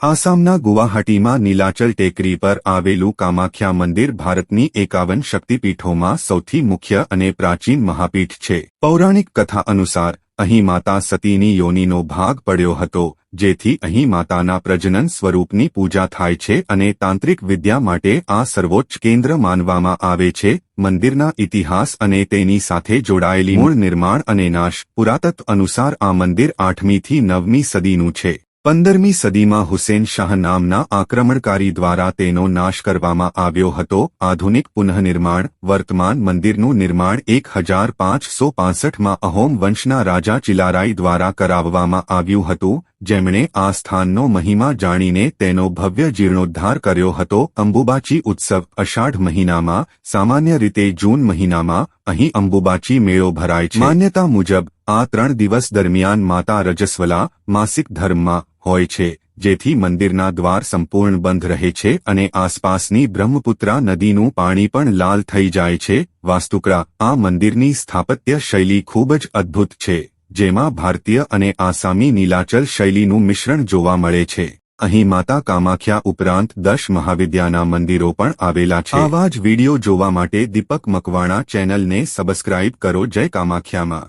આસામના ગુવાહાટીમાં નીલાચલ ટેકરી પર આવેલું કામાખ્યા મંદિર ભારતની 51 શક્તિપીઠોમાં સૌથી મુખ્ય અને પ્રાચીન મહાપીઠ છે. પૌરાણિક કથા અનુસાર અહીં માતા સતીની યોનિનો ભાગ પડ્યો હતો, જેથી અહીં માતાના પ્રજનન સ્વરૂપની પૂજા થાય છે અને તાંત્રિક વિદ્યા માટે આ સર્વોચ્ચ કેન્દ્ર માનવામાં આવે છે. મંદિરના ઇતિહાસ અને તેની સાથે જોડાયેલી મૂળ નિર્માણ અને નાશ. પુરાતત્વ અનુસાર આ મંદિર 8મી થી 9મી સદીનું છે. 15મી સદીમાં હુસેન શાહ નામના આક્રમણકારી દ્વારા તેનો નાશ કરવામાં આવ્યો હતો. આધુનિક પુનઃનિર્માણ. વર્તમાન મંદિરનું નિર્માણ 1565માં અહોમ વંશના રાજા ચિલારાઈ દ્વારા કરાવવામાં આવ્યું હતું, જેમણે આ સ્થાનનો મહિમા જાણીને તેનો ભવ્ય જીર્ણોદ્ધાર કર્યો હતો. અંબુબાચી ઉત્સવ. અષાઢ મહિનામાં, સામાન્ય રીતે જૂન મહિનામાં, અહીં અંબુબાચી મેળો ભરાય છે. માન્યતા મુજબ આ 3 દિવસ દરમિયાન માતા રજસ્વલા માસિક ધર્મમાં હોય છે, જેથી મંદિરના દ્વાર સંપૂર્ણ બંધ રહે છે અને આસપાસની બ્રહ્મપુત્રા નદીનું પાણી પણ લાલ થઈ જાય છે. વાસ્તુકળા. આ મંદિરની સ્થાપત્ય શૈલી ખૂબ જ અદ્ભુત છે, જેમાં ભારતીય અને આસામી નીલાચલ શૈલીનું મિશ્રણ જોવા મળે છે. અહીં માતા કામાખ્યા ઉપરાંત 10 મહાવિદ્યાના મંદિરો પણ આવેલા છે. આવા જ વિડિયો જોવા માટે દીપક મકવાણા ચેનલને સબસ્ક્રાઇબ કરો. જય કામાખ્યામાં.